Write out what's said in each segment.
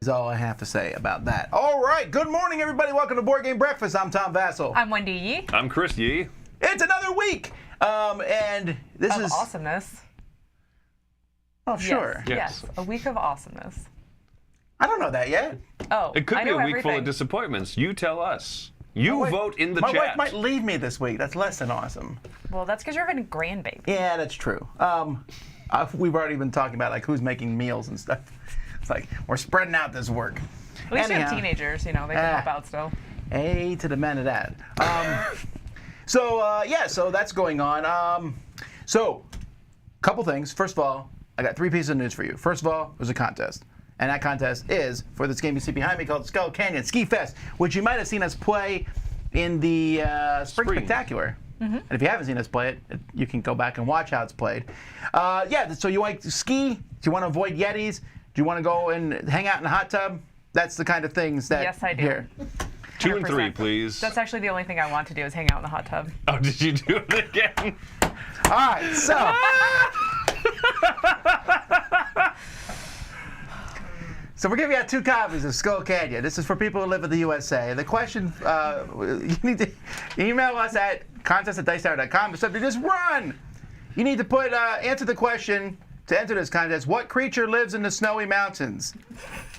Is all I have to say about that. All right, good morning, everybody. Welcome to Board Game Breakfast. I'm Tom Vassell. I'm Wendy Yee. I'm Chris Yee. It's another week, and this is awesomeness. Oh, sure. Yes, a week of awesomeness. I don't know that yet. Oh, It could I be know a week full everything. of disappointments. You tell us. You vote in the my chat. My wife might leave me this week. That's less than awesome. Well, that's because you're having a grandbaby. Yeah, that's true. We've already been talking about like who's making meals and stuff. It's like we're spreading out this work. At least you have teenagers, you know, they can help out still. A to the men of that. So that's going on. So, couple things. First of all, I got 3 pieces of news for you. First of all, there's a contest. And that contest is for this game you see behind me called Skull Canyon Ski Fest, which you might have seen us play in the Spring Spectacular. Mm-hmm. And if you haven't seen us play it, you can go back and watch how it's played. So you want to ski? Do you want to avoid Yetis? Do you want to go and hang out in a hot tub? That's the kind of things that Yes, I do. here. 2 and 3, please. That's actually the only thing I want to do is hang out in the hot tub. Oh, did you do it again? All right, so. So we're giving out 2 copies of Skull Canyon. This is for people who live in the USA. The question, you need to email us at contest@dicetower.com. The subject is run. You need to answer the question to enter this contest. What creature lives in the snowy mountains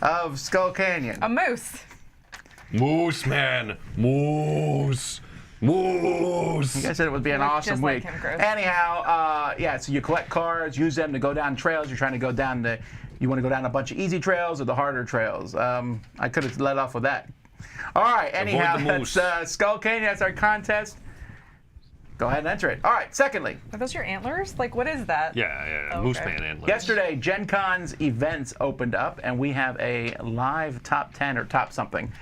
of Skull Canyon? A moose. Moose, man. Moose. Moose. You guys said it would be an awesome just week. like him, Chris. Anyhow, so you collect cards, use them to go down trails. You're trying to go down you want to go down a bunch of easy trails or the harder trails. I could have let off with that. All right, anyhow, that's Skull Canyon. That's our contest. Go ahead and enter it. All right, secondly. Are those your antlers? Like, what is that? Yeah, Oh, Moose okay. Man antlers. Yesterday, Gen Con's events opened up, and we have a live top 10 or top something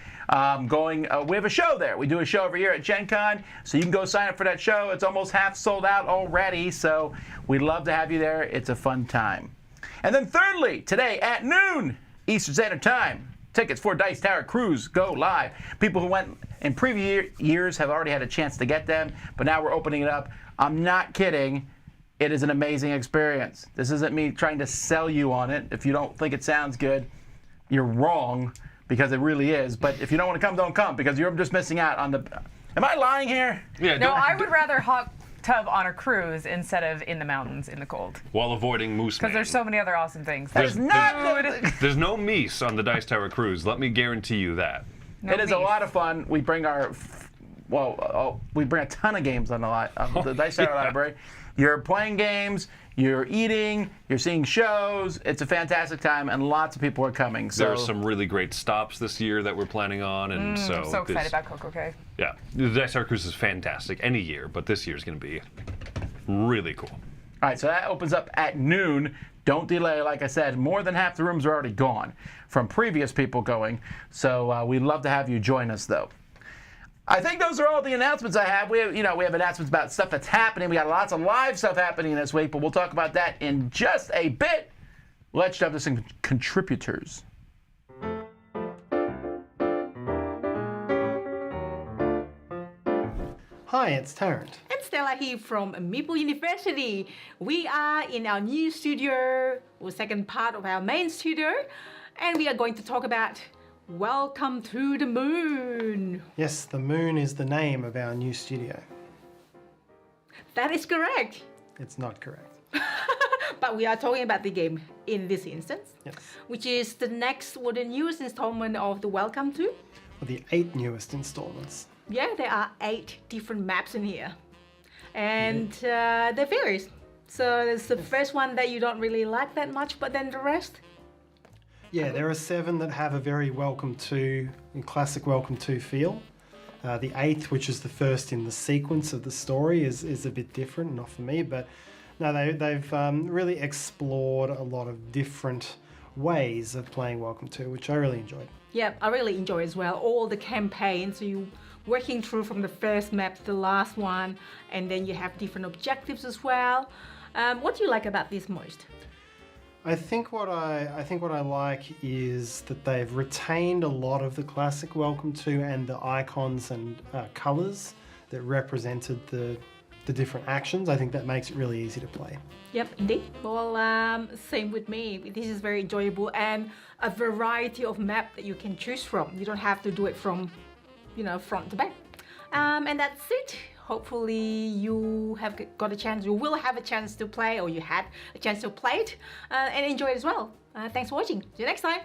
going. We have a show there. We do a show every year at Gen Con, so you can go sign up for that show. It's almost half sold out already, so we'd love to have you there. It's a fun time. And then thirdly, today at noon Eastern Standard Time, tickets for Dice Tower Cruise go live. People who went in previous years have already had a chance to get them, but now we're opening it up. I'm not kidding. It is an amazing experience. This isn't me trying to sell you on it. If you don't think it sounds good, you're wrong, because it really is. But if you don't want to come, don't come, because you're just missing out on the... Am I lying here? Yeah, No, I would rather hot tub on a cruise instead of in the mountains in the cold. While avoiding Moose Man. Because there's so many other awesome things. There's not... There's no meese on the Dice Tower Cruise. Let me guarantee you that. No It is a beef. lot of fun. We bring we bring a ton of games on the Dice Tower Library. You're playing games, you're eating, you're seeing shows. It's a fantastic time, and lots of people are coming. So There are some really great stops this year that we're planning on, and I'm so excited about Coco Cay. Yeah, the Dice Tower Cruise is fantastic any year, but this year is going to be really cool. All right, so that opens up at noon. Don't delay. Like I said, more than half the rooms are already gone from previous people going. So we'd love to have you join us, though. I think those are all the announcements I have. We have announcements about stuff that's happening. We got lots of live stuff happening this week, but we'll talk about that in just a bit. Let's jump to some contributors. Hi, it's Tarrant. And Stella here from Maple University. We are in our new studio, or second part of our main studio, and we are going to talk about Welcome to the Moon. Yes, the moon is the name of our new studio. That is correct. It's not correct. But we are talking about the game in this instance, Yes. which is the newest installment of the Welcome to. Well, the 8 newest installments. Yeah, there are 8 different maps in here. And they varies. So there's the first one that you don't really like that much, but then the rest. Yeah, there are 7 that have a very classic Welcome to feel. The 8th, which is the first in the sequence of the story, is a bit different, not for me, but no, they've really explored a lot of different ways of playing Welcome to, which I really enjoyed. Yeah, I really enjoy as well. All the campaigns, so you working through from the first map to the last one, and then you have different objectives as well. What do you like about this most? I think what I like is that they've retained a lot of the classic Welcome to and the icons and colors that represented the different actions. I think that makes it really easy to play. Yep, indeed. Well, same with me. This is very enjoyable and a variety of map that you can choose from. You don't have to do it from, front to back. And that's it. Hopefully you have got a chance, you will have a chance to play, or you had a chance to play it and enjoy it as well. Thanks for watching. See you next time.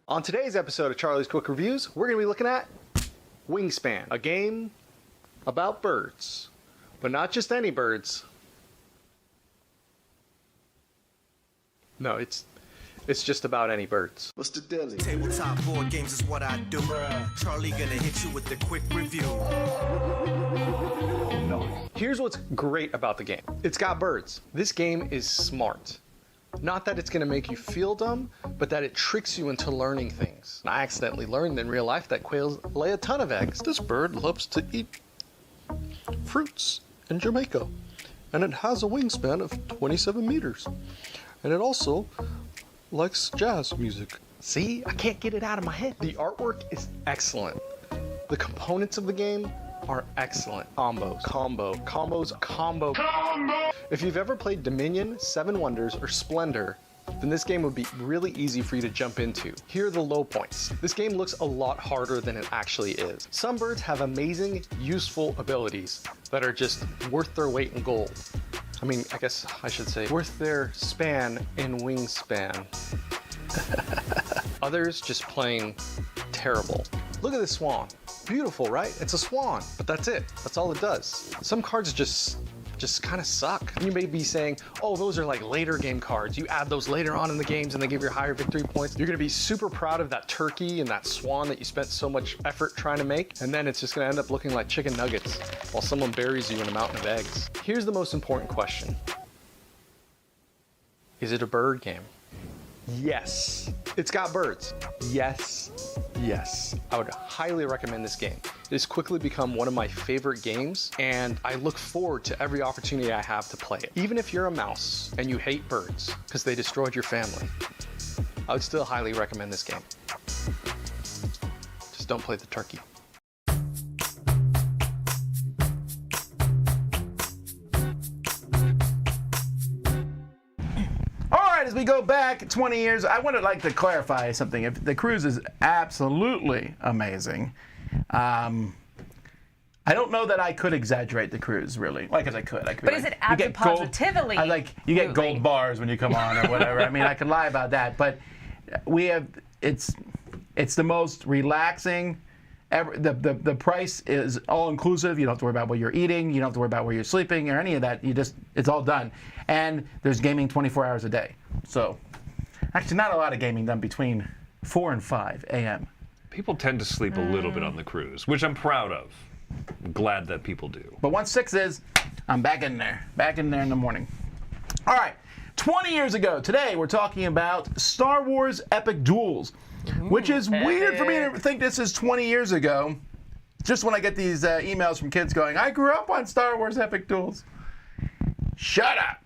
On today's episode of Charlie's Quick Reviews, we're going to be looking at Wingspan, a game about birds, but not just any birds. No, it's just about any birds. What's the deal? Tabletop board games is what I do. Charlie gonna hit you with the quick review. Here's what's great about the game. It's got birds. This game is smart. Not that it's gonna make you feel dumb, but that it tricks you into learning things. I accidentally learned in real life that quails lay a ton of eggs. This bird loves to eat fruits in Jamaica, and it has a wingspan of 27 meters. And it also likes jazz music. See, I can't get it out of my head. The artwork is excellent. The components of the game are excellent. Combo. If you've ever played Dominion, Seven Wonders, or Splendor, then this game would be really easy for you to jump into. Here are the low points. This game looks a lot harder than it actually is. Some birds have amazing, useful abilities that are just worth their weight in gold. I mean, I guess I should say worth their span in wingspan. Others just plain terrible. Look at this swan. Beautiful, right? It's a swan, but that's it. That's all it does. Some cards just kind of suck. You may be saying, oh, those are like later game cards. You add those later on in the games and they give you higher victory points. You're gonna be super proud of that turkey and that swan that you spent so much effort trying to make, and then it's just gonna end up looking like chicken nuggets while someone buries you in a mountain of eggs. Here's the most important question. Is it a bird game? Yes. It's got birds. Yes. I would highly recommend this game. It has quickly become one of my favorite games, and I look forward to every opportunity I have to play it. Even if you're a mouse and you hate birds because they destroyed your family, I would still highly recommend this game. Just don't play the turkey. As we go back 20 years, I would like to clarify something. If the cruise is absolutely amazing, I don't know that I could exaggerate the cruise really. Like as I could. But is it added positively? You get gold bars when you come on or whatever. I mean, I could lie about that, but it's the most relaxing. The price is all inclusive. You don't have to worry about what you're eating. You don't have to worry about where you're sleeping or any of that. It's all done. And there's gaming 24 hours a day. So actually not a lot of gaming done between 4 and 5 a.m. People tend to sleep a little bit on the cruise, which I'm proud of. I'm glad that people do. But once 6 is, I'm back in there in the morning. All right, 20 years ago, today we're talking about Star Wars Epic Duels. Which is weird for me to think this is 20 years ago. Just when I get these emails from kids going, I grew up on Star Wars Epic Duels. Shut up.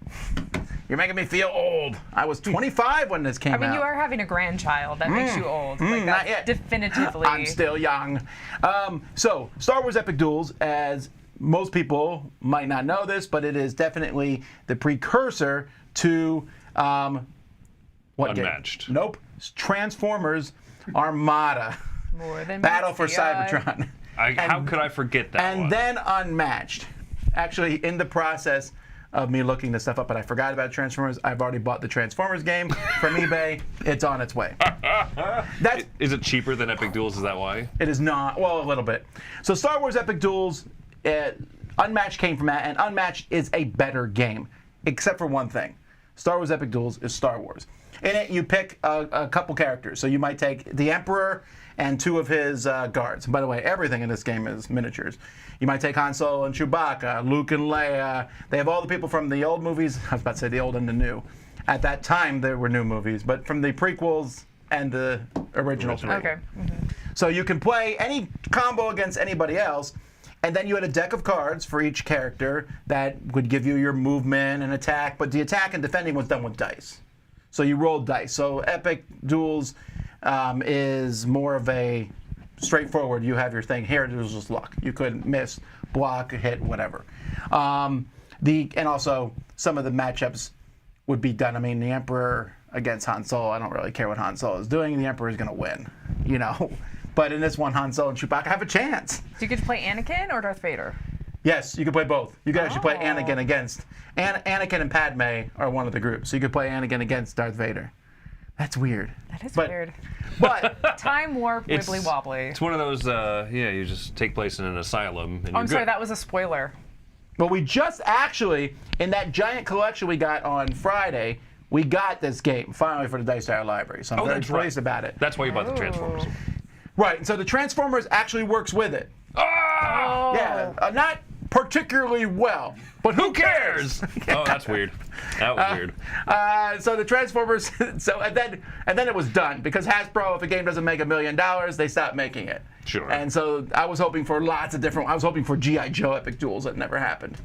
You're making me feel old. I was 25 when this came out. I mean, you are having a grandchild. That makes you old. Like, not yet. Definitively. I'm still young. So, Star Wart Epic Duels, as most people might not know this, but it is definitely the precursor to what Unmatched. Game? Nope. Transformers Armada. More than Battle for meets the eye. Cybertron. How could I forget that one? And then Unmatched. Actually, in the process of me looking this stuff up, but I forgot about Transformers. I've already bought the Transformers game from eBay. It's on its way. Is it cheaper than Epic Duels? Is that why? It is not. Well, a little bit. So Star Wars Epic Duels, Unmatched came from that, and Unmatched is a better game, except for one thing. Star Wars Epic Duels is Star Wars. In it, you pick a couple characters. So you might take the Emperor and 2 of his guards. And by the way, everything in this game is miniatures. You might take Han Solo and Chewbacca, Luke and Leia. They have all the people from the old movies. I was about to say the old and the new. At that time, there were new movies, but from the prequels and the original 3. Okay. Mm-hmm. So you can play any combo against anybody else, and then you had a deck of cards for each character that would give you your movement and attack, but the attack and defending was done with dice. So you rolled dice. So Epic Duels is more of a straightforward, you have your thing. Here it was just luck. You could miss, block, hit, whatever. And also some of the matchups would be done. I mean, the Emperor against Han Solo, I don't really care what Han Solo is doing. The Emperor is going to win, you know. But in this one, Han Solo and Chewbacca have a chance. So you get to play Anakin or Darth Vader? Yes, you can play both. You can actually play Anakin against... Anakin and Padme are one of the groups, so you could play Anakin against Darth Vader. That's weird. That is weird. But... Time warp, wibbly wobbly. It's one of those, you just take place in an asylum and I'm sorry, that was a spoiler. But we just actually, in that giant collection we got on Friday, we got this game finally for the Dice Tower Library. So I'm very pleased about it. That's why you bought the Transformers. Right, and so the Transformers actually works with it. Oh! Yeah, not particularly well, but who cares? Oh, that's weird. That was weird. So the Transformers, and then it was done because Hasbro, if a game doesn't make $1 million, they stop making it. Sure. And so I was hoping for lots of different. I was hoping for G.I. Joe Epic Duels. That never happened.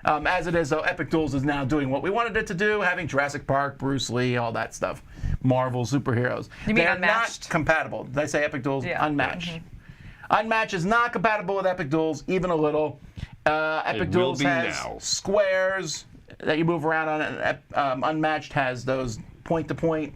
As it is, though, Epic Duels is now doing what we wanted it to do, having Jurassic Park, Bruce Lee, all that stuff, Marvel superheroes. You mean They're Unmatched? not compatible. Did I say Epic Duels? Yeah. Unmatched. Mm-hmm. Unmatched is not compatible with Epic Duels, even a little. Epic Duels has squares that you move around on, and Unmatched has those point-to-point,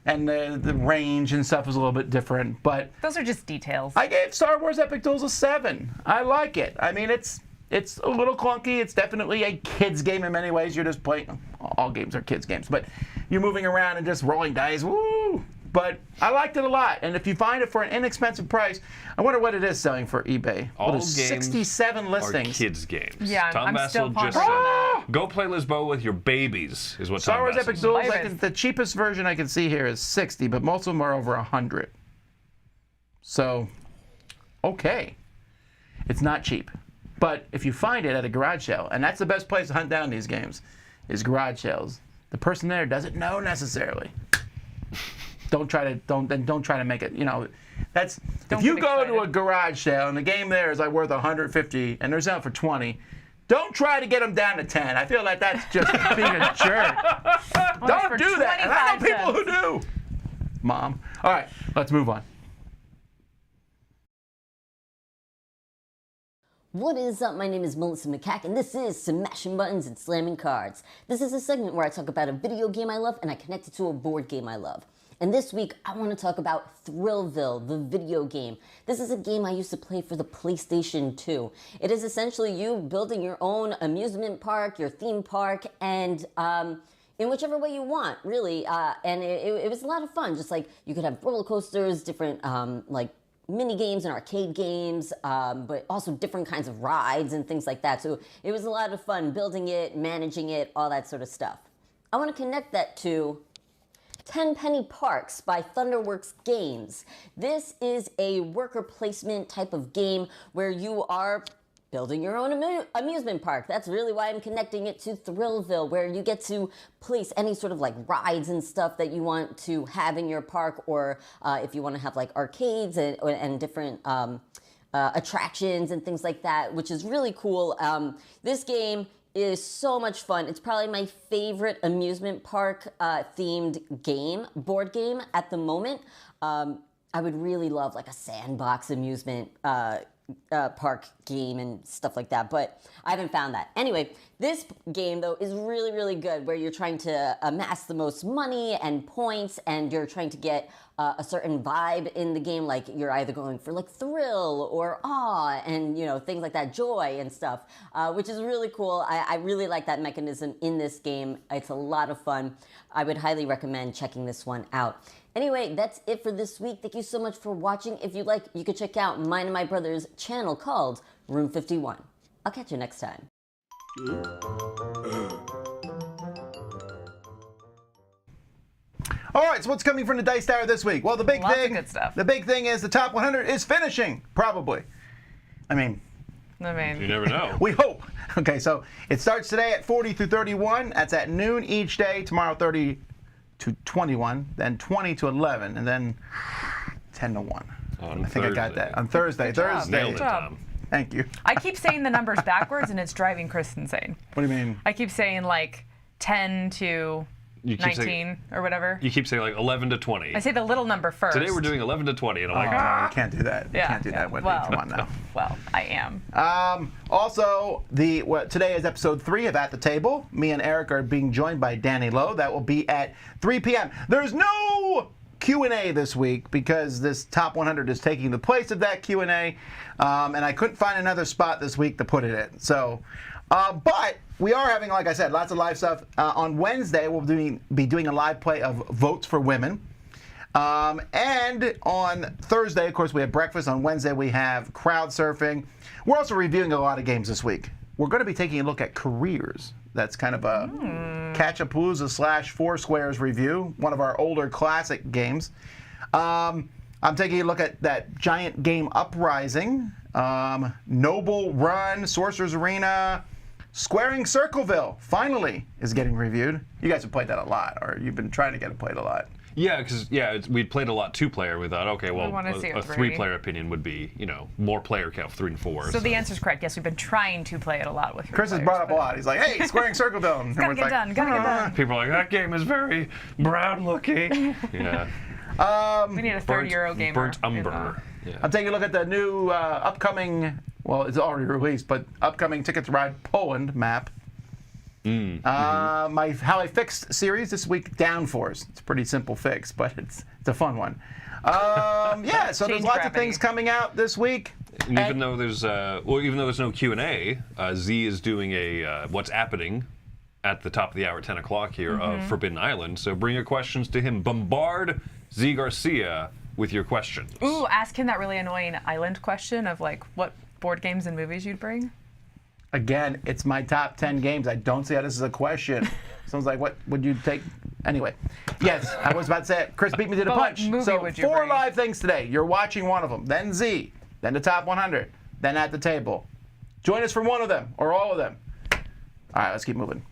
and the range and stuff is a little bit different. But those are just details. I gave Star Wars Epic Duels a 7. I like it. I mean, it's a little clunky. It's definitely a kid's game in many ways. You're just playing. All games are kids' games, but you're moving around and just rolling dice. Woo! But I liked it a lot, and if you find it for an inexpensive price, I wonder what it is selling for eBay. All what is games 67 listings. Are kids' games. Yeah, Tom I'm still Bassel just pondering on said, that. go play Lisboa with your babies, is what Star Tom Wars Bassel Epic said. Duels, the cheapest version I can see here is 60, but most of them are over 100. So, okay. It's not cheap. But if you find it at a garage sale, and that's the best place to hunt down these games, is garage sales. The person there doesn't know necessarily. Don't try to make it, you know, that's, if you go to a garage sale and the game there is like worth 150 and they're selling for 20, don't try to get them down to 10. I feel like that's just being a jerk. Don't do that. And I know people who do. Mom. All right, let's move on. What is up? My name is Melissa McCack, and this is Smashing Buttons and Slamming Cards. This is a segment where I talk about a video game I love and I connect it to a board game I love. And this week, I want to talk about Thrillville, the video game. This is a game I used to play for the PlayStation 2. It is essentially you building your own amusement park, your theme park, and in whichever way you want, really. And it was a lot of fun. Just like you could have roller coasters, different like mini games and arcade games, but also different kinds of rides and things like that. So it was a lot of fun building it, managing it, all that sort of stuff. I want to connect that to 10 Penny Parks by Thunderworks Games. This is a worker placement type of game where you are building your own amusement park. That's really why I'm connecting it to Thrillville, where you get to place any sort of like rides and stuff that you want to have in your park, or if you want to have like arcades and different attractions and things like that, which is really cool. This game is so much fun. It's probably my favorite amusement park themed board game at the moment. I would really love like a sandbox amusement park game and stuff like that, but I haven't found that. Anyway, this game though is really, really good, where you're trying to amass the most money and points, and you're trying to get a certain vibe in the game, like you're either going for like thrill or awe and, you know, things like that, joy and stuff, which is really cool. I really like that mechanism in this game. It's a lot of fun. I would highly recommend checking this one out. Anyway, that's it for this week. Thank you so much for watching. If you'd like, you could check out mine and my brother's channel called Room 51. I'll catch you next time. All right, so what's coming from the Dice Tower this week? Well, the big Lots thing, of good stuff. The big thing is the top 100 is finishing, probably. I mean, You never know. we hope. Okay, so it starts today at 40 through 31. That's at noon each day. Tomorrow 30 to 21, then 20 to 11, and then 10 to 1. On I think I got that. On Thursday. Thursday. Nailed it, Good job. Tom. Thank you. I keep saying the numbers backwards, and it's driving Chris insane. What do you mean? I keep saying like 10 to You keep 19 saying, or whatever. you keep saying like 11 to 20. I say the little number first. Today we're doing 11 to 20, and I'm like, Oh, you can't do that. You can't do that, Wendy. Well, Come on now. Well, I am. Also, today is episode 3 of At the Table. Me and Eric are being joined by Danny Lowe. That will be at 3 p.m. There's no Q&A this week because this top 100 is taking the place of that Q&A, and I couldn't find another spot this week to put it in. So, but we are having, like I said, lots of live stuff. On Wednesday, we'll be doing a live play of Votes for Women. And on Thursday, of course, we have breakfast. On Wednesday, we have crowd surfing. We're also reviewing a lot of games this week. We're going to be taking a look at careers. That's kind of a Catch-a-Palooza / Foursquares review, one of our older classic games. I'm taking a look at that giant game Uprising, Noble Run, Sorcerer's Arena, Squaring Circleville, finally, is getting reviewed. You guys have played that a lot, or you've been trying to get it played a lot. yeah, because we'd played a lot 2-player. We thought, okay, well, wanna see a a 3. 3-player opinion would be, more player count, 3 and 4. So the answer is correct. Yes, we've been trying to play it a lot with your Chris has players, brought up a but- lot. He's like, hey, Squaring Circleville. And Gotta we're get like, done. Gotta get done. People are like, that game is very brown looking. Yeah. We need a third Euro gamer. Burnt in umber. the- Yeah. I'm taking a look at the new upcoming, well, it's already released, but upcoming Ticket to Ride Poland map. My How I Fixed series this week, Downforce. It's a pretty simple fix, but it's a fun one. Yeah, so there's Change lots gravity. of things coming out this week. And even though there's no Q&A, Z is doing a What's Happening at the top of the hour, 10 o'clock here of Forbidden Island. So bring your questions to him. Bombard Z Garcia with your questions. Ooh, ask him that really annoying island question of like what board games and movies you'd bring. Again, it's my top 10 games. I don't see how this is a question. Someone's like, what would you take? Anyway, yes, I was about to say it. Chris beat me to the But what punch. movie So would you 4 bring? live things today. You're watching one of them, then Z, then the top 100, then At the Table. Join us for one of them or all of them. All right, let's keep moving.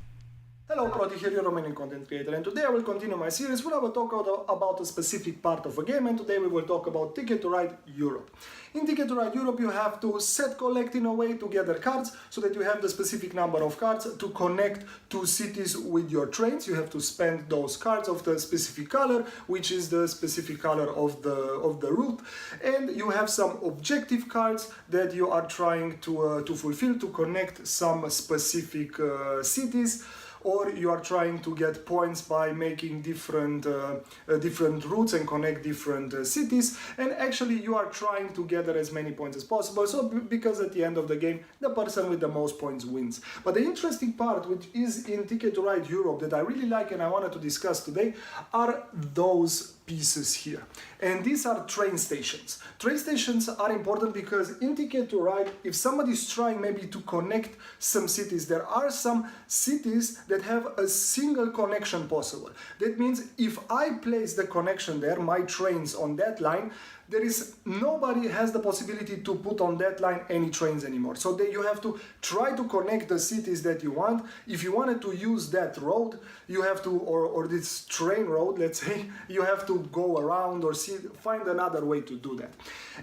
Hello, Proti here, your Romanian content creator, and today I will continue my series where I will talk about a specific part of a game, and today we will talk about Ticket to Ride Europe. In Ticket to Ride Europe, you have to set collect in a way to gather cards so that you have the specific number of cards to connect to cities with your trains. You have to spend those cards of the specific color, which is the specific color of the route, and you have some objective cards that you are trying to fulfill to connect some specific cities. Or you are trying to get points by making different routes and connect different cities, and actually you are trying to gather as many points as possible, so because at the end of the game the person with the most points wins. But the interesting part, which is in Ticket to Ride Europe, that I really like and I wanted to discuss today, are those pieces here. And these are train stations. Train stations are important because in Ticket to Ride, if somebody's trying maybe to connect some cities, there are some cities that have a single connection possible. That means if I place the connection there, my trains on that line, there is nobody has the possibility to put on that line any trains anymore. So that you have to try to connect the cities that you want. If you wanted to use that road, you have to, or this train road, let's say, you have to go around or find another way to do that.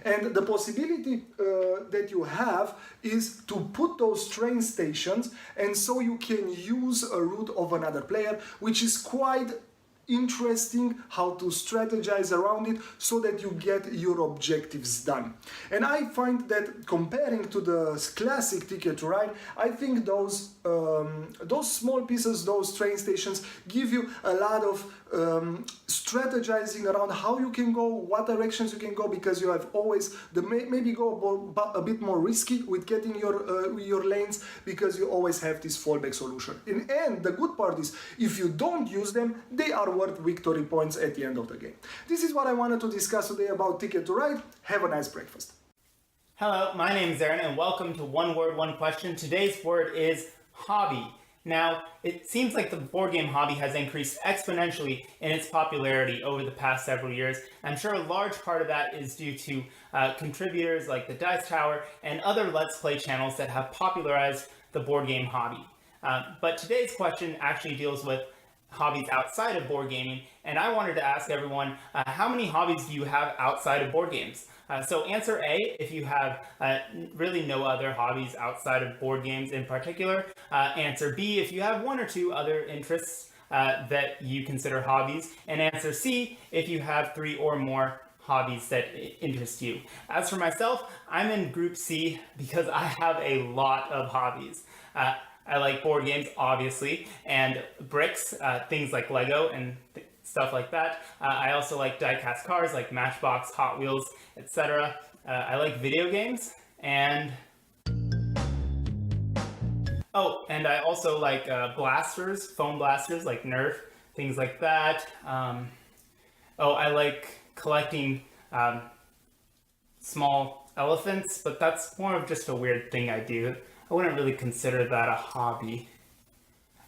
And the possibility that you have is to put those train stations, and so you can use a route of another player, which is quite interesting how to strategize around it so that you get your objectives done. And I find that comparing to the classic Ticket to Ride, I think those small pieces, those train stations, give you a lot of strategizing around how you can go, what directions you can go, because you have always maybe go a bit more risky with getting your lanes, because you always have this fallback solution. And the good part is, if you don't use them, they are worth victory points at the end of the game. This is what I wanted to discuss today about Ticket to Ride. Have a nice breakfast. Hello, my name is Aaron, and welcome to One Word, One Question. Today's word is hobby. Now, it seems like the board game hobby has increased exponentially in its popularity over the past several years. I'm sure a large part of that is due to contributors like the Dice Tower and other Let's Play channels that have popularized the board game hobby. But today's question actually deals with hobbies outside of board gaming, and I wanted to ask everyone, how many hobbies do you have outside of board games? So answer A if you have really no other hobbies outside of board games in particular. Answer B if you have one or two other interests that you consider hobbies. And answer C if you have 3 or more hobbies that interest you. As for myself, I'm in group C because I have a lot of hobbies. I like board games, obviously, and bricks, things like Lego and stuff like that. I also like die-cast cars like Matchbox, Hot Wheels, etc. I like video games, and and I also like blasters, foam blasters like Nerf, things like that. I like collecting small elephants, but that's more of just a weird thing I do. I wouldn't really consider that a hobby.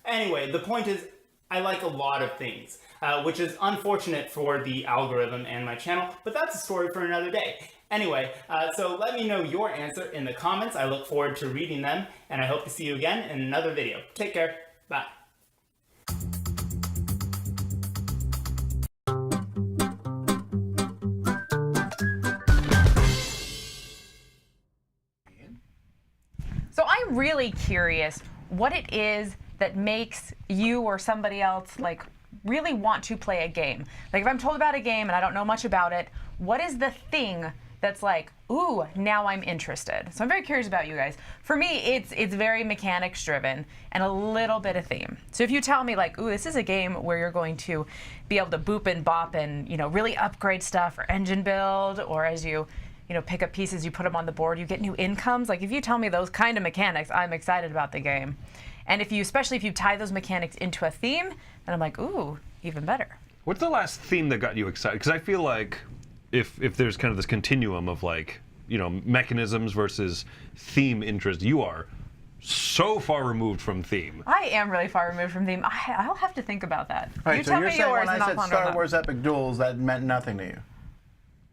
Anyway, the point is, I like a lot of things, which is unfortunate for the algorithm and my channel, but that's a story for another day. Anyway, so let me know your answer in the comments. I look forward to reading them, and I hope to see you again in another video. Take care. Bye. So I'm really curious what it is that makes you or somebody else like really want to play a game. Like if I'm told about a game and I don't know much about it, what is the thing that's like, ooh, now I'm interested? So I'm very curious about you guys. For me, it's very mechanics driven and a little bit of theme. So if you tell me like, ooh, this is a game where you're going to be able to boop and bop and, you know, really upgrade stuff or engine build, or as you pick up pieces, you put them on the board, you get new incomes. Like if you tell me those kind of mechanics, I'm excited about the game. And especially if you tie those mechanics into a theme, then I'm like, ooh, even better. What's the last theme that got you excited? Because I feel like if there's kind of this continuum of like, mechanisms versus theme interest, you are so far removed from theme. I am really far removed from theme. I'll have to think about that. All right, You so tell you're me saying yours when and I I'll said ponder Star that. Wars Epic Duels, that meant nothing to you?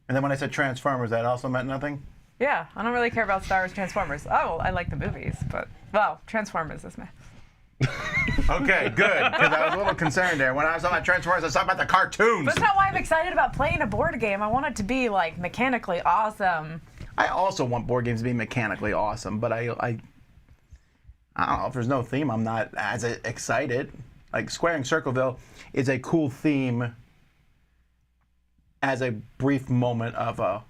And then when I said Transformers, that also meant nothing? Yeah, I don't really care about Star Wars Transformers. Oh, I like the movies, but, well, Transformers is my... Okay, good, because I was a little concerned there. When I was talking about Transformers, I was talking about the cartoons. But that's not why I'm excited about playing a board game. I want it to be, like, mechanically awesome. I also want board games to be mechanically awesome, but I don't know, if there's no theme, I'm not as excited. Like, Squaring Circleville is a cool theme as a brief moment of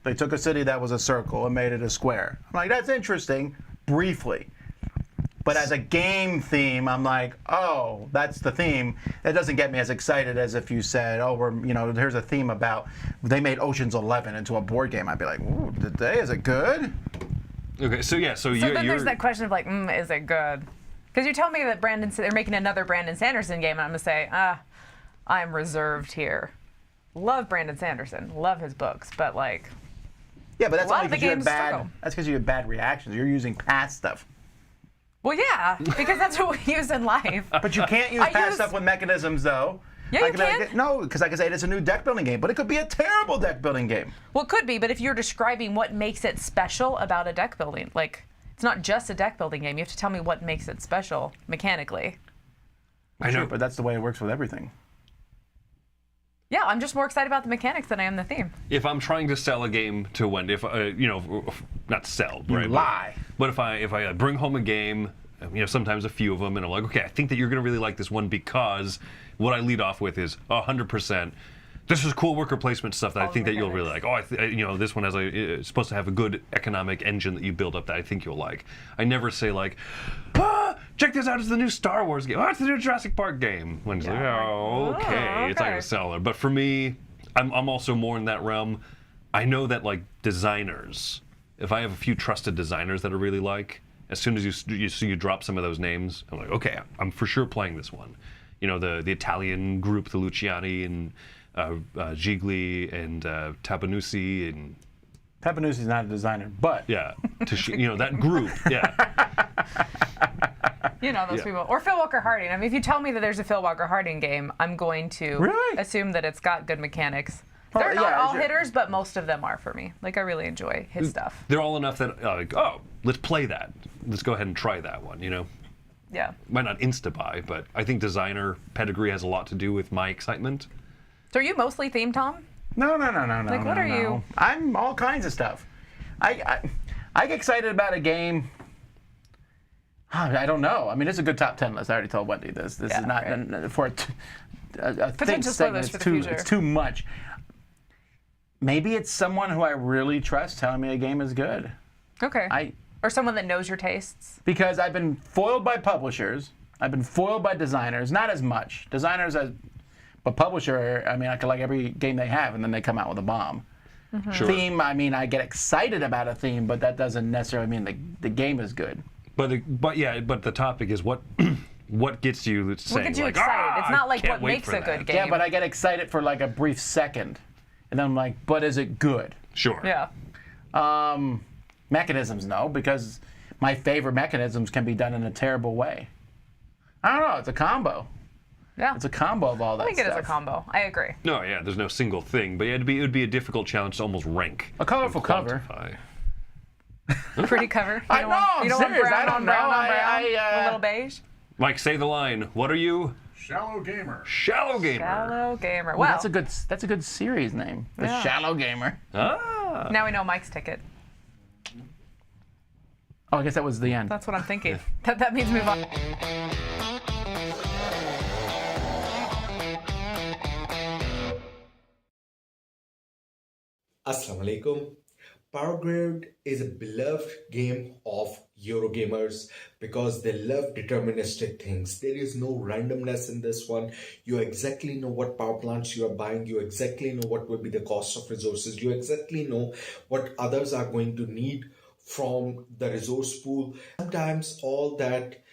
they took a city that was a circle and made it a square. I'm like, that's interesting, briefly. But as a game theme, I'm like, oh, that's the theme. That doesn't get me as excited as if you said, here's a theme about, they made Ocean's 11 into a board game. I'd be like, ooh, did they? Is it good? Okay, so yeah, so then there's that question of like, is it good? Because you tell me that they're making another Brandon Sanderson game, and I'm going to say, I'm reserved here. Love Brandon Sanderson, love his books, but like, yeah, but that's only because you had struggle. That's because you had bad reactions. You're using past stuff. Well, yeah, because that's what we use in life. But you can't use past stuff with mechanisms, though. Yeah, you can. No, because I can say it's a new deck building game, but it could be a terrible deck building game. Well, it could be, but if you're describing what makes it special about a deck building, like, it's not just a deck building game. You have to tell me what makes it special mechanically. I know, but that's the way it works with everything. Yeah, I'm just more excited about the mechanics than I am the theme. If I'm trying to sell a game to Wendy, not sell, right? Lie. But if I bring home a game, sometimes a few of them, and I'm like, okay, I think that you're going to really like this one because what I lead off with is 100%. This is cool worker placement stuff that I think that you'll really like. This one has supposed to have a good economic engine that you build up that I think you'll like. I never say like, check this out, it's the new Star Wars game. It's the new Jurassic Park game. When it's like, okay, it's not gonna sell it. But for me, I'm also more in that realm. I know that like designers, if I have a few trusted designers that I really like, as soon as you drop some of those names, I'm like, okay, I'm for sure playing this one. The Italian group, the Luciani and Gigli and Tabanusi and Tabanusi's not a designer, but yeah, that group, yeah. Those people. Or Phil Walker Harding. I mean, if you tell me that there's a Phil Walker Harding game, I'm going to assume that it's got good mechanics. They're not all hitters, but most of them are for me. Like, I really enjoy his stuff. They're all enough that, let's play that. Let's go ahead and try that one, Yeah. Might not insta-buy, but I think designer pedigree has a lot to do with my excitement. So are you mostly theme, Tom? No. Like, what are you? I'm all kinds of stuff. I get excited about a game. I don't know. I mean, it's a good top 10 list. I already told Wendy this. This is not for a Potential spoilers for the future. It's too much. Maybe it's someone who I really trust telling me a game is good. Okay. Or someone that knows your tastes. Because I've been foiled by publishers. I've been foiled by designers. Not as much. Designers, but publisher, I mean, I could like every game they have, and then they come out with a bomb. Mm-hmm. Sure. Theme, I mean, I get excited about a theme, but that doesn't necessarily mean the game is good. But the topic is what gets you saying, What gets you like, excited? It's not like what makes for a good that." game. Yeah, but I get excited for like a brief second, and then I'm like, but is it good? Sure. Yeah. Mechanisms, no, because my favorite mechanisms can be done in a terrible way. I don't know. It's a combo. Yeah. It's a combo of all that I think stuff. it is a combo. I agree. No, yeah, there's no single thing, but yeah, it would be a difficult challenge to almost rank. A colorful and cover. quantify. Pretty cover. I know, I'm you don't want serious, brown I don't on brown know, on brown? I a little beige? Mike, say the line. What are you? Shallow gamer. Shallow gamer. Shallow gamer. Ooh, Well, that's a good series name. The Yeah. Shallow Gamer. Ah. now we know Mike's ticket. Oh, I guess that was the end. That's what I'm thinking. That means move on. Assalamu alaikum. Power Grid is a beloved game of Eurogamers because they love deterministic things. There is no randomness in this one. You exactly know what power plants you are buying. You exactly know what will be the cost of resources. You exactly know what others are going to need from the resource pool. Sometimes all that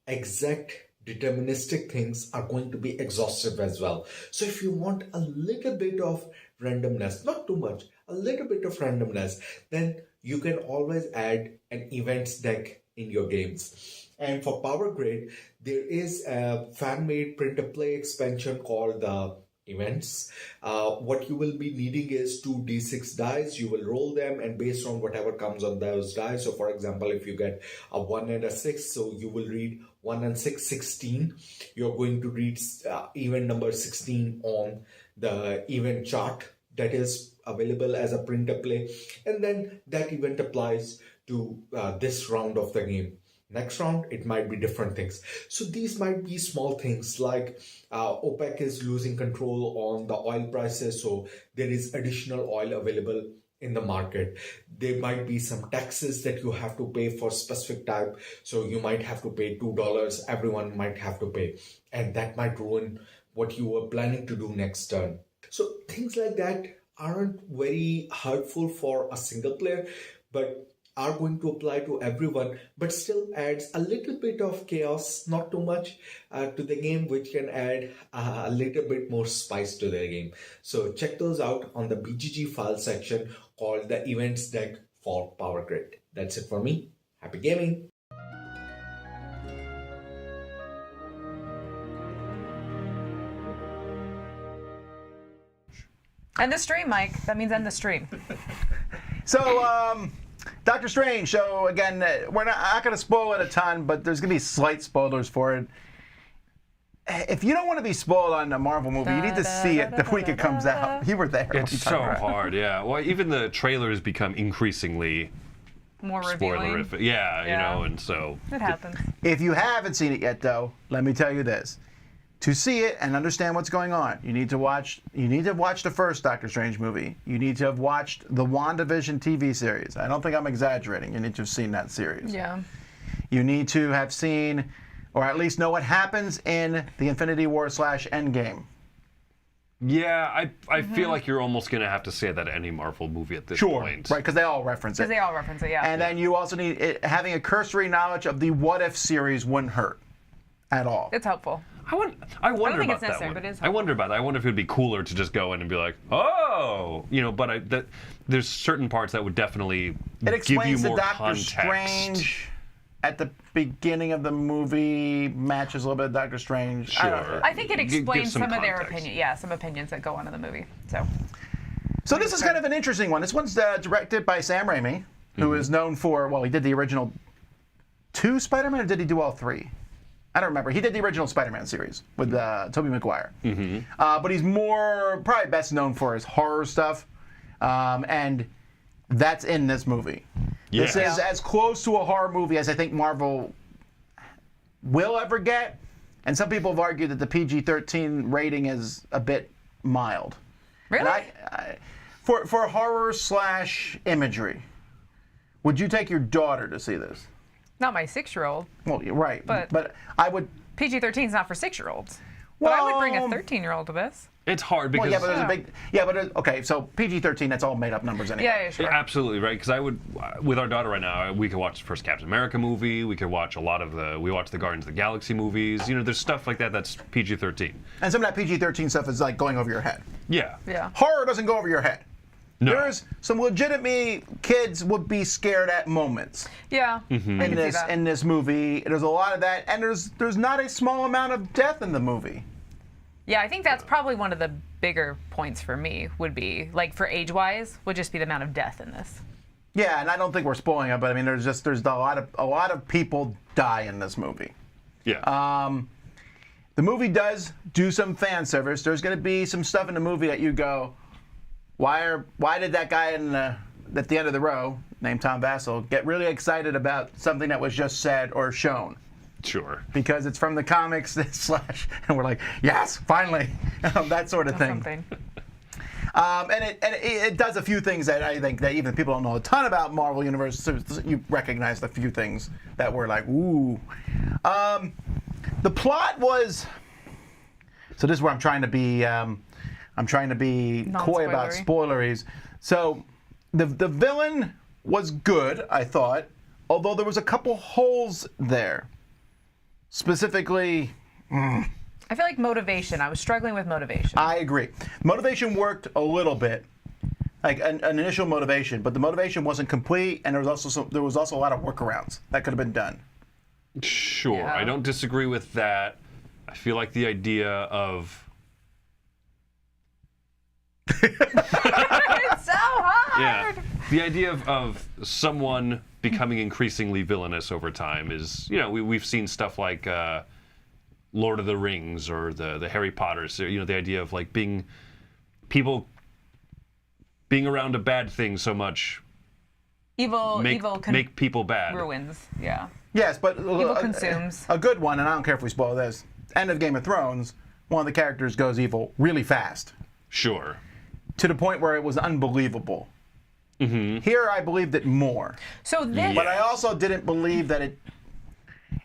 exact deterministic things are going to be exhaustive as well. So if you want a little bit of randomness, not too much, a little bit of randomness, then you can always add an events deck in your games. And for Power Grid, there is a fan-made print-to-play expansion called the Events. What you will be needing is 2 d6 dice. You will roll them, and based on whatever comes on those dice, so for example, if you get a 1 and a 6, so you will read 1 and 6, 16. You're going to read event number 16 on the event chart that is available as a print to play, and then that event applies to this round of the game. Next round, it might be different things. So these might be small things like OPEC is losing control on the oil prices, so there is additional oil available in the market. There might be some taxes that you have to pay for specific type, so you might have to pay $2, everyone might have to pay, and that might ruin what you were planning to do next turn. So things like that aren't very hurtful for a single player, but are going to apply to everyone, but still adds a little bit of chaos, not too much, to the game, which can add a little bit more spice to the game. So check those out on the BGG file section called the Events Deck for Power Grid. That's it for me. Happy gaming! End the stream, Mike. That means end the stream. So, Doctor Strange. So again, we're not going to spoil it a ton, but there's going to be slight spoilers for it. If you don't want to be spoiled on a Marvel movie, you need to see it the week it comes out. You were there. It's so hard, yeah. Well, even the trailers become increasingly more revealing. spoilerific. Yeah, you know, and so it happens. If you haven't seen it yet, though, let me tell you this: to see it and understand what's going on, you need to watch. You need to have watched the first Doctor Strange movie. You need to have watched the WandaVision TV series. I don't think I'm exaggerating. You need to have seen that series. Yeah. You need to have seen, or at least know what happens in the Infinity War / Endgame. Yeah, I feel like you're almost going to have to say that any Marvel movie at this point. Right, because they all reference it. Because they all reference it, yeah. And then you also need having a cursory knowledge of the What If series wouldn't hurt at all. It's helpful. I wonder don't think about it's necessary, that one. but it is I wonder about that. I wonder if it'd be cooler to just go in and be like, oh, you know. But there's certain parts that would definitely give you more context. Strange at the beginning of the movie matches a little bit of Doctor Strange. Sure. I think it explains some of their context. opinion. Yeah, some opinions that go on in the movie. So this is kind of an interesting one. This one's directed by Sam Raimi, who is known for, well, he did the original 2 Spider-Man, or did he do all 3? I don't remember. He did the original Spider-Man series with Tobey Maguire. But he's probably best known for his horror stuff. And that's in this movie. Yes. This is as close to a horror movie as I think Marvel will ever get. And some people have argued that the PG-13 rating is a bit mild. Really? And for horror / imagery, would you take your daughter to see this? Not my 6-year-old. Well, you're right. But I would. PG-13 is not for 6-year-olds. But I would bring a 13-year-old to this. It's hard because Well, yeah, but there's a big. Okay, so PG-13, that's all made up numbers anyway. Yeah, sure. Absolutely, right? Because I would, with our daughter right now, we could watch the first Captain America movie. We could watch we watch the Guardians of the Galaxy movies. You know, there's stuff like that that's PG-13. And some of that PG-13 stuff is like going over your head. Yeah. Yeah. Horror doesn't go over your head. No. There's some legitimately kids would be scared at moments Yeah. I can see that. in this movie. There's a lot of that, and there's not a small amount of death in the movie. Yeah, I think that's probably one of the bigger points for me would be, like, for age-wise, would just be the amount of death in this. Yeah, and I don't think we're spoiling it, but I mean, there's a lot of people die in this movie. Yeah. The movie does do some fan service. There's going to be some stuff in the movie that you go, why did that guy at the end of the row, named Tom Vassell, get really excited about something that was just said or shown? Sure. Because it's from the comics / and we're like, yes, finally, that sort of thing. Something. And it does a few things that I think that even people don't know a ton about Marvel Universe. So you recognize the few things that were like, ooh. The plot was. So this is where I'm trying to be coy about spoileries. So the villain was good, I thought, although there was a couple holes there. Specifically. I feel like motivation. I was struggling with motivation. I agree. Motivation worked a little bit, like an initial motivation, but the motivation wasn't complete, and there was also a lot of workarounds that could have been done. Sure, Yeah. I don't disagree with that. I feel like the idea of It's so hard! the idea of someone becoming increasingly villainous over time is, you know, we've seen stuff like Lord of the Rings or the Harry Potter, so, you know, the idea of like people being around a bad thing so much Evil make people bad. ruins. Yeah. Yes, but Evil consumes. A good one, and I don't care if we spoil this. End of Game of Thrones, one of the characters goes evil really fast. Sure. To the point where it was unbelievable. Mm-hmm. Here, I believed it more. So this. But I also didn't believe that it.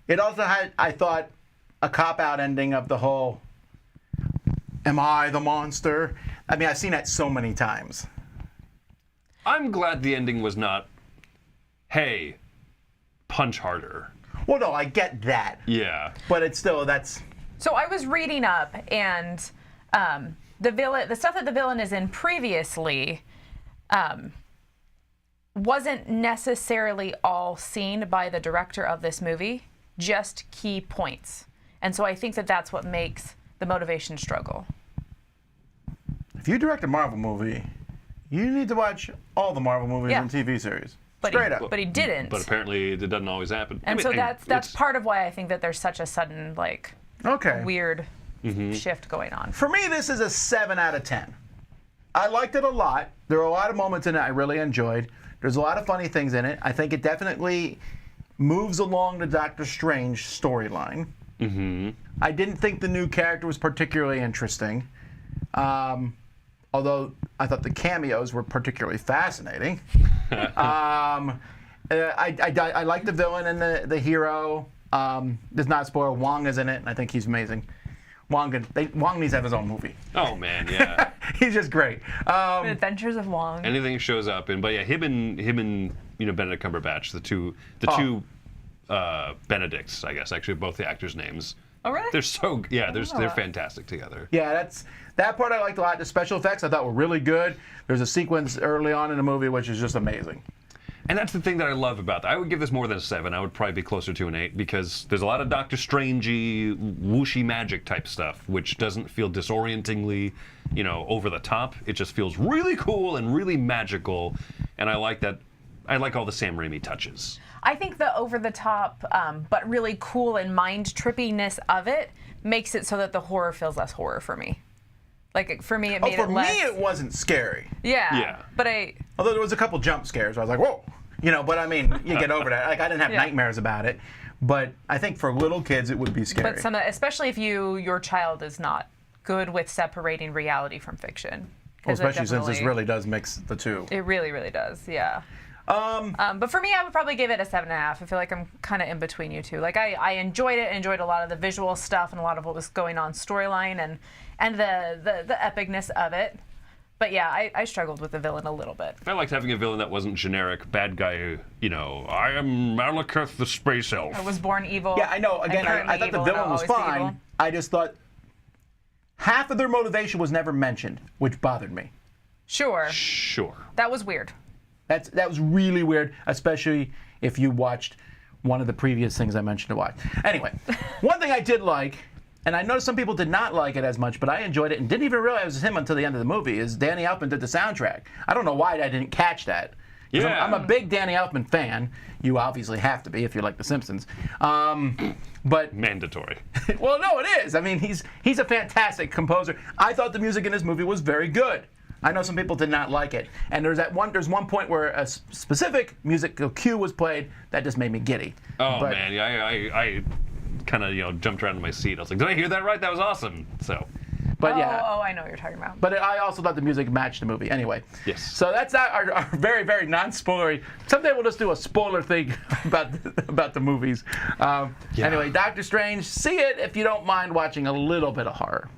It also had, I thought, a cop-out ending of the whole. Am I the monster? I mean, I've seen that so many times. I'm glad the ending was not, hey, punch harder. Well, no, I get that. Yeah. But it's still, that's. So I was reading up, and the stuff that the villain is in previously, wasn't necessarily all seen by the director of this movie, just key points. And so I think that that's what makes the motivation struggle. If you direct a Marvel movie, you need to watch all the Marvel movies and TV series. Straight up. But he didn't. But apparently it doesn't always happen. And so that's part of why I think that there's such a sudden, like, weird shift going on. For me, this is a 7 out of 10. I liked it a lot. There are a lot of moments in it I really enjoyed. There's a lot of funny things in it. I think it definitely moves along the Doctor Strange storyline. Mm-hmm. I didn't think the new character was particularly interesting. Although I thought the cameos were particularly fascinating. I like the villain and the hero. Does not spoil. Wong is in it, and I think he's amazing. Wong needs to have his own movie. Oh man, yeah. He's just great. The Adventures of Wong. Anything shows up, but yeah, him and you know, Benedict Cumberbatch, the two Benedicts, I guess, actually both the actors' names. Oh really? They're fantastic together. Yeah, that part I liked a lot. The special effects I thought were really good. There's a sequence early on in the movie which is just amazing. And that's the thing that I love about that. I would give this more than a 7. I would probably be closer to an 8 because there's a lot of Doctor Strangey, whooshy magic type stuff, which doesn't feel disorientingly, you know, over the top. It just feels really cool and really magical. And I like that. I like all the Sam Raimi touches. I think the over-the-top, but really cool and mind-trippiness of it makes it so that the horror feels less horror for me. Like, for me, it made for it less... me, it wasn't scary. Yeah. But Although there was a couple jump scares where I was like, whoa. You know, but I mean, you get over that. Like, I didn't have nightmares about it. But I think for little kids, it would be scary. But especially if your child is not good with separating reality from fiction. Well, especially since this really does mix the two. It really, really does, yeah. But for me, I would probably give it a 7.5. I feel like I'm kind of in between you two. Like, I enjoyed it, enjoyed a lot of the visual stuff and a lot of what was going on storyline and the epicness of it. But yeah, I struggled with the villain a little bit. I liked having a villain that wasn't generic bad guy, you know, I am Malekith the space elf. I was born evil. Yeah, I know. Again, I thought the villain was fine. I just thought half of their motivation was never mentioned, which bothered me. Sure. That was weird. That was really weird, especially if you watched one of the previous things I mentioned to watch. Anyway, one thing I did like, and I noticed some people did not like it as much, but I enjoyed it and didn't even realize it was him until the end of the movie, is Danny Elfman did the soundtrack. I don't know why I didn't catch that. Yeah. I'm a big Danny Elfman fan. You obviously have to be if you like The Simpsons. But mandatory. Well, no, it is. I mean, he's a fantastic composer. I thought the music in this movie was very good. I know some people did not like it. And there's one point where a specific musical cue was played that just made me giddy. Oh, man. I kind of, jumped around in my seat. I was like, did I hear that right? That was awesome. So. But I know what you're talking about. But I also thought the music matched the movie. Anyway. Yes. So that's our very, very non-spoilery. Someday we'll just do a spoiler thing about the movies. Anyway, Doctor Strange, see it if you don't mind watching a little bit of horror.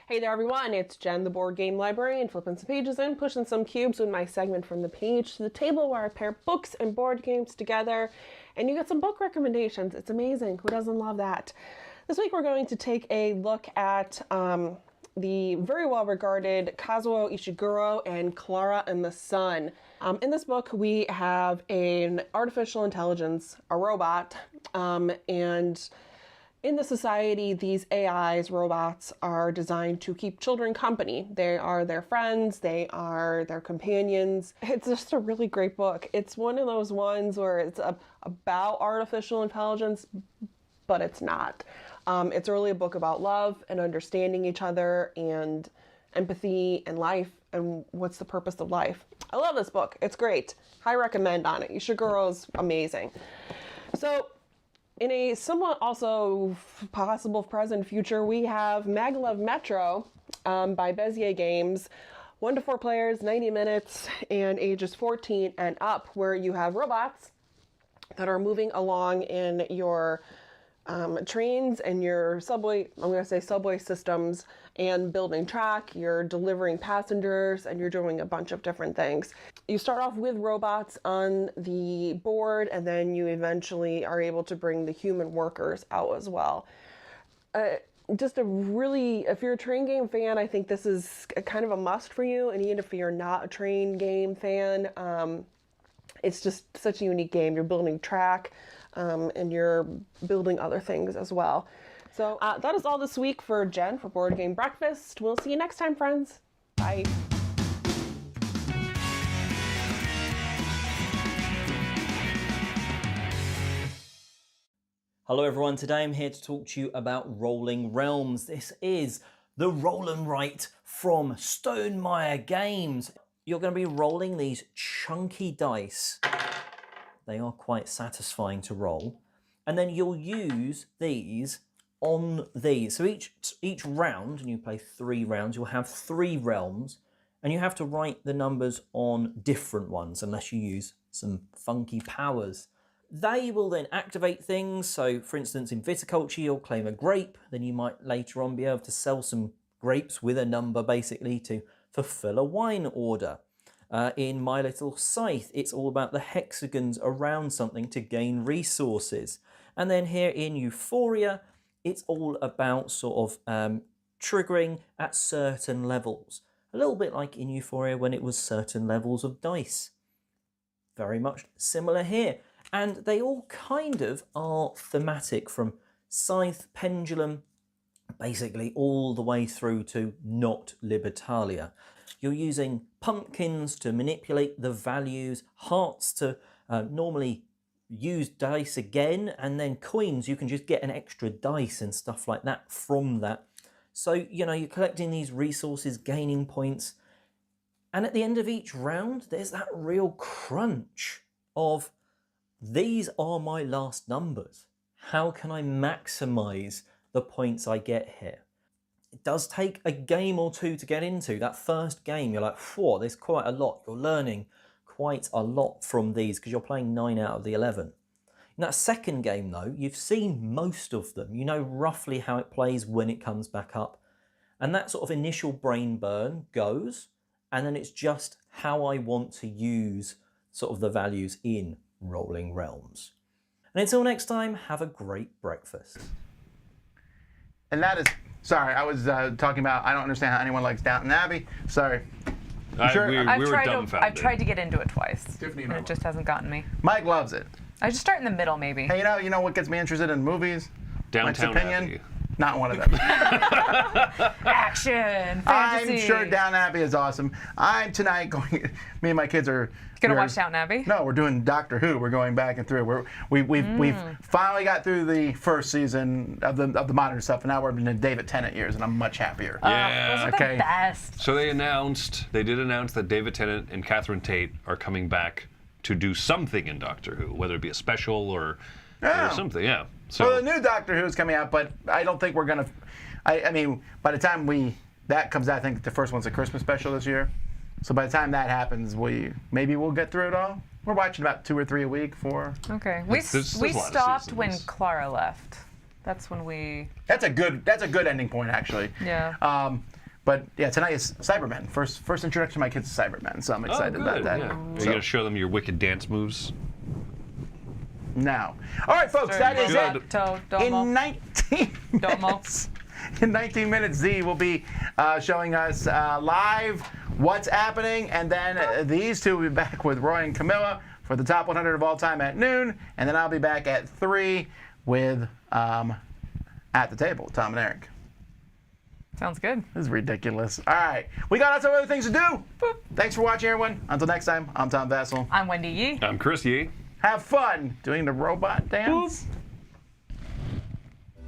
Hey there everyone, it's Jen, the board game librarian, flipping some pages in, pushing some cubes with my segment from the page to the table where I pair books and board games together, and you get some book recommendations. It's amazing. Who doesn't love that? This week we're going to take a look at the very well-regarded Kazuo Ishiguro and Clara and the Sun. In this book we have an artificial intelligence, a robot, and in the society, these AIs, robots, are designed to keep children company. They are their friends, they are their companions. It's just a really great book. It's one of those ones where it's about artificial intelligence, but it's not. It's really a book about love and understanding each other and empathy and life and what's the purpose of life. I love this book. It's great. High recommend on it. Ishiguro's amazing. So, in a somewhat also possible present future, we have Maglev Metro by Bezier Games. 1 to 4 players, 90 minutes, and ages 14 and up, where you have robots that are moving along in your trains and your subway, I'm going to say subway systems, and building track, you're delivering passengers, and you're doing a bunch of different things. You start off with robots on the board, and then you eventually are able to bring the human workers out as well. Just a really, if you're a train game fan, I think this is kind of a must for you, and even if you're not a train game fan, it's just such a unique game. You're building track, and you're building other things as well. So that is all this week for Jen for Board Game Breakfast. We'll see you next time, friends. Bye. Hello everyone, today I'm here to talk to you about Rolling Realms. This is the roll and write from Stonemaier Games. You're going to be rolling these chunky dice. They are quite satisfying to roll. And then you'll use these on these. So each round, and you play 3 rounds, you'll have 3 realms, and you have to write the numbers on different ones unless you use some funky powers. They will then activate things. So for instance, in viticulture, you'll claim a grape, then you might later on be able to sell some grapes with a number basically to fulfill a wine order. In My Little Scythe, it's all about the hexagons around something to gain resources. And then here in Euphoria, it's all about sort of triggering at certain levels. A little bit like in Euphoria when it was certain levels of dice. Very much similar here. And they all kind of are thematic, from Scythe, Pendulum, basically all the way through to not Libertalia. You're using pumpkins to manipulate the values, hearts to normally use dice again, and then coins, you can just get an extra dice and stuff like that from that. So, you know, you're collecting these resources, gaining points, and at the end of each round, there's that real crunch of, these are my last numbers. How can I maximize the points I get here? It does take a game or two to get into. That first game, you're like, whoa, there's quite a lot. You're learning quite a lot from these because you're playing 9 out of the 11. In that second game, though, you've seen most of them. You know roughly how it plays when it comes back up. And that sort of initial brain burn goes, and then it's just how I want to use sort of the values in Rolling Realms. And until next time, have a great breakfast. And that is, sorry, I was talking about, I don't understand how anyone likes Downton Abbey. Sorry. We were dumbfounded. I've tried to get into it twice, Tiffany, and it just hasn't gotten me. Mike loves it. I just start in the middle, maybe. Hey, you know what gets me interested in movies? Downtown Mike's opinion? Abbey. Not one of them. Action, fantasy. I'm sure Downton Abbey is awesome. I'm tonight going. Me and my kids are gonna watch Downton Abbey. No, we're doing Doctor Who. We're going back and through. We've finally got through the first season of the modern stuff, and now we're in the David Tennant years, and I'm much happier. Yeah. Those are the best. So they did announce that David Tennant and Catherine Tate are coming back to do something in Doctor Who, whether it be a special or something. Yeah. So well, the new Doctor Who is coming out, but I don't think we're gonna. I mean, by the time that comes out, I think the first one's a Christmas special this year. So by the time that happens, maybe we'll get through it all. We're watching about 2 or 3 a week for. Okay. We stopped when Clara left. That's when we. That's a good ending point, actually. Yeah. But yeah, tonight is Cybermen. First introduction to my kids to Cybermen, so I'm excited about that. Yeah. Are you gonna show them your wicked dance moves? Now. All right, folks, that is it. In 19 minutes, Z will be showing us live what's happening, and then these two will be back with Roy and Camilla for the top 100 of all time at noon, and then I'll be back at 3 with At the Table, Tom and Eric. Sounds good. This is ridiculous. All right, we got lots of other things to do. Boop. Thanks for watching, everyone. Until next time, I'm Tom Vassell. I'm Wendy Yee. I'm Chris Yee. Have fun doing the robot dance.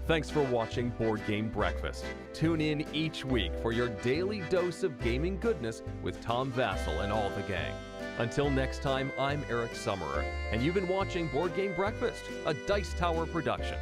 Thanks for watching Board Game Breakfast. Tune in each week for your daily dose of gaming goodness with Tom Vassell and all the gang. Until next time, I'm Eric Summerer, and you've been watching Board Game Breakfast, a Dice Tower production.